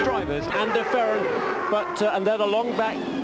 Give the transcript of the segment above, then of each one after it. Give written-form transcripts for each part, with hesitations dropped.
drivers and de Ferran, but and then a long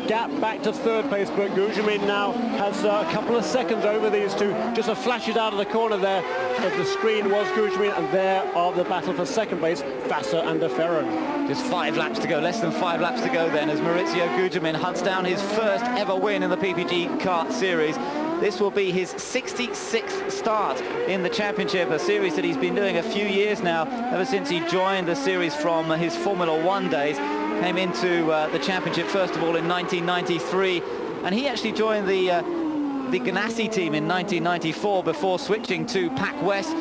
gap back to third place, but Gugelmin now has a couple of seconds over these two. Just a flash it out of the corner there of the screen was Gugelmin, and there are the battle for second place, Vassar and de Ferran. Just 5 laps to go, less than 5 laps to go then, as Maurizio Gugelmin hunts down his first ever win in the PPG Kart Series. This will be his 66th start in the championship, a series that he's been doing a few years now, ever since he joined the series from his Formula 1 days. Came into the championship first of all in 1993, and he actually joined the Ganassi team in 1994 before switching to Pac West.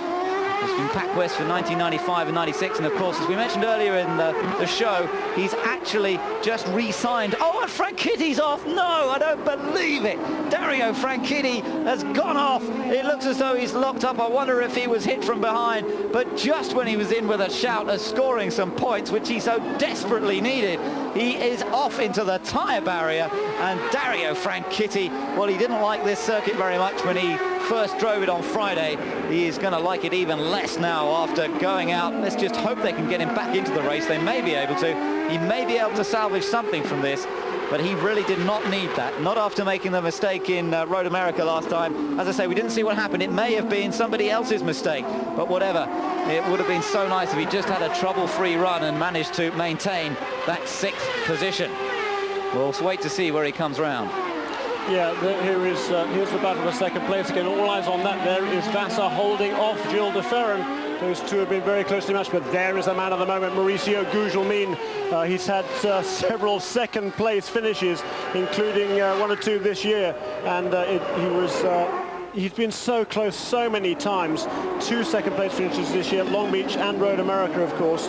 He's been Pac West for 1995 and 96, and of course, as we mentioned earlier in the show, he's actually just re-signed. Oh, and Franchitti's off! No, I don't believe it! Dario Franchitti has gone off. It looks as though he's locked up. I wonder if he was hit from behind, but just when he was in with a shout of scoring some points, which he so desperately needed, he is off into the tyre barrier. And Dario Franchitti, well, he didn't like this circuit very much when he first drove it on Friday. He is going to like it even less now after going out. Let's just hope they can get him back into the race. They may be able to. He may be able to salvage something from this, but he really did not need that. Not after making the mistake in Road America last time. As I say, we didn't see what happened. It may have been somebody else's mistake, but whatever. It would have been so nice if he just had a trouble-free run and managed to maintain that 6th position. We'll wait to see where he comes round. Yeah, here's the battle for second place again. All eyes on that. There is Vassar holding off Gilles de Ferran. Those two have been very closely matched, but there is a man of the moment, Maurizio Gugelmin. He's had several second place finishes, including 1 or 2 this year, and he's been so close so many times. 2 second place finishes this year, Long Beach and Road America, of course.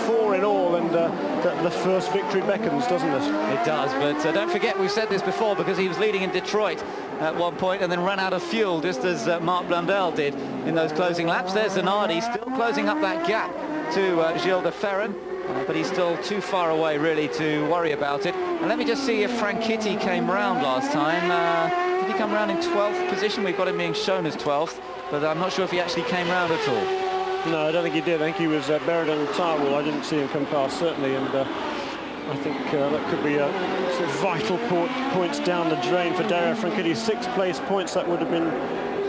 4 in all, and the first victory beckons, doesn't it? It does, but don't forget, we've said this before, because he was leading in Detroit at one point and then ran out of fuel, just as Marc Blundell did in those closing laps. There's Zanardi still closing up that gap to Gilles de Ferran, but he's still too far away really to worry about it. And let me just see if Franchitti came round last time. Did he come round in 12th position? We've got him being shown as 12th, but I'm not sure if he actually came round at all. No, I don't think he did. I think he was buried on the tyre wall. I didn't see him come past, certainly, and I think that could be sort of vital points down the drain for Dario Franchitti. 6th place points, that would have been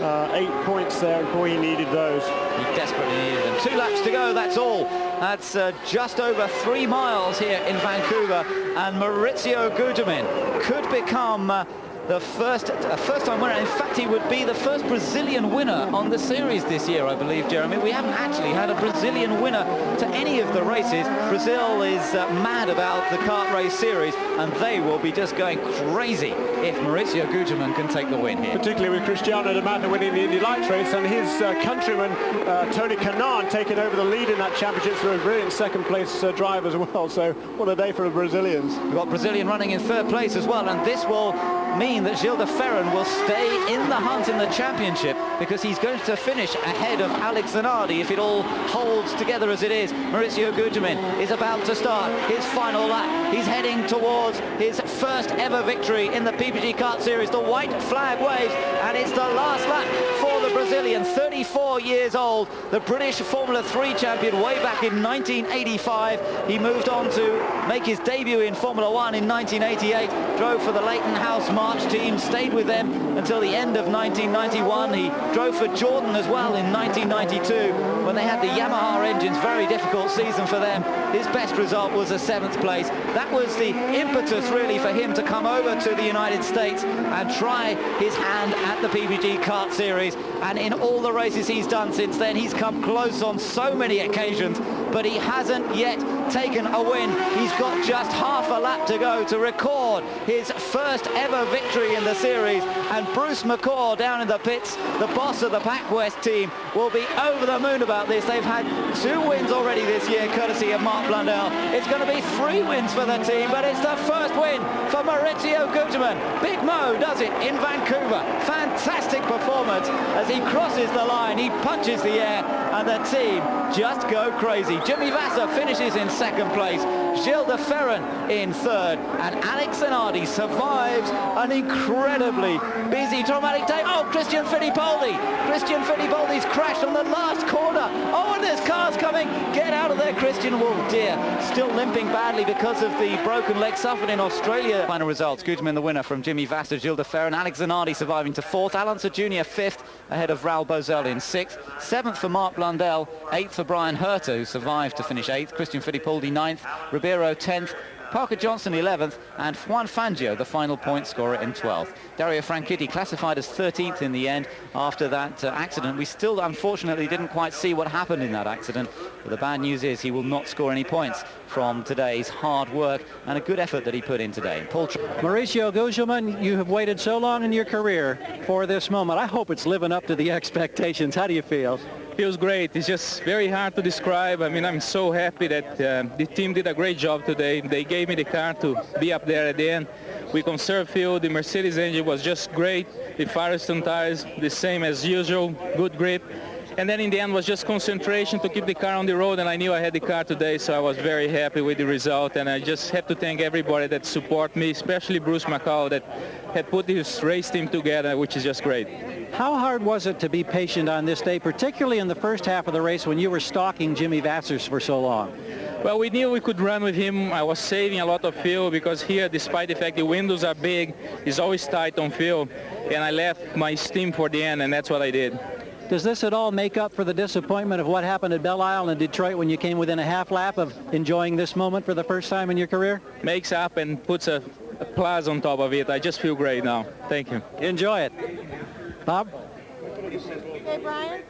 8 points there, and boy, he needed those. He desperately needed them. 2 laps to go, that's all. That's just over 3 miles here in Vancouver, and Maurizio Gugelmin could become the first-time winner. In fact, he would be the first Brazilian winner on the series this year, I believe, Jeremy. We haven't actually had a Brazilian winner to any of the races. Brazil is mad about the kart race series, and they will be just going crazy if Maurizio Gugelmin can take the win here. Particularly with Cristiano Domata winning the Indy Lights race, and his countryman, Tony Kanaan, taking over the lead in that championship through a brilliant second-place drive as well. So what a day for the Brazilians. We've got Brazilian running in 3rd place as well, and this will mean that Gilles de Ferran will stay in the hunt in the championship, because he's going to finish ahead of Alex Zanardi if it all holds together as it is. Maurizio Gugelmin is about to start his final lap. He's heading towards his first ever victory in the PPG Kart Series. The white flag waves, and it's the last lap for the Brazilian, 34 years old, the British Formula 3 champion way back in 1985. He moved on to make his debut in Formula 1 in 1988, drove for the Leighton House March team, stayed with them until the end of 1991. He drove for Jordan as well in 1992 when they had the Yamaha engines. Very difficult season for them. His best result was a 7th place. That was the impetus really for him to come over to the United States and try his hand at the PPG Kart Series. And in all the races he's done since then, he's come close on so many occasions, but he hasn't yet taken a win. He's got just half a lap to go to record his first ever victory in the series, and Bruce McCaw down in the pits, the boss of the Pac West team, will be over the moon about this. They've had 2 wins already this year, courtesy of Marc Blundell. It's going to be 3 wins for the team, but it's the first win for Maurizio Gugelmin. Big Mo does it in Vancouver. Fantastic performance as he crosses the line, he punches the air, and the team just go crazy. Jimmy Vassar finishes in 2nd place, Gilles de Ferran in 3rd, and Alex Zanardi survives an incredibly busy traumatic day. Oh, Christian Fittipaldi! Christian Fittipaldi's crashed on the last corner. Oh, and and there's cars coming. Get out of there, Christian. Oh dear, still limping badly because of the broken leg suffered in Australia. Final results: Guzman the winner from Jimmy Vasser, Gilles de Ferran. Alex Zanardi surviving to 4th. Alonso Jr. 5th, ahead of Raul Bozel in 6th. 7th for Mark Blundell. 8th for Brian Herter, who survived to finish 8th. Christian Fittipaldi 9th. Ribeiro 10th. Parker Johnson 11th, and Juan Fangio, the final point scorer, in 12th. Dario Franchitti classified as 13th in the end after that accident. We still, unfortunately, didn't quite see what happened in that accident, but the bad news is he will not score any points from today's hard work and a good effort that he put in today. Mauricio Gugelmin, you have waited so long in your career for this moment. I hope it's living up to the expectations. How do you feel? Feels great. It's just very hard to describe. I mean, I'm so happy that the team did a great job today. They gave me the car to be up there at the end. We conserved fuel. The Mercedes engine was just great. The Firestone tires, the same as usual, good grip. And then in the end was just concentration to keep the car on the road, and I knew I had the car today, so I was very happy with the result. And I just have to thank everybody that support me, especially Bruce McCall, that had put this race team together, which is just great. How hard was it to be patient on this day, particularly in the first half of the race when you were stalking Jimmy Vasser for so long? Well, we knew we could run with him. I was saving a lot of fuel because here, despite the fact the windows are big, it's always tight on fuel. And I left my steam for the end, and that's what I did. Does this at all make up for the disappointment of what happened at Belle Isle and Detroit when you came within a half lap of enjoying this moment for the first time in your career? Makes up and puts a plus on top of it. I just feel great now. Thank you. Enjoy it. Bob? Hey, Brian.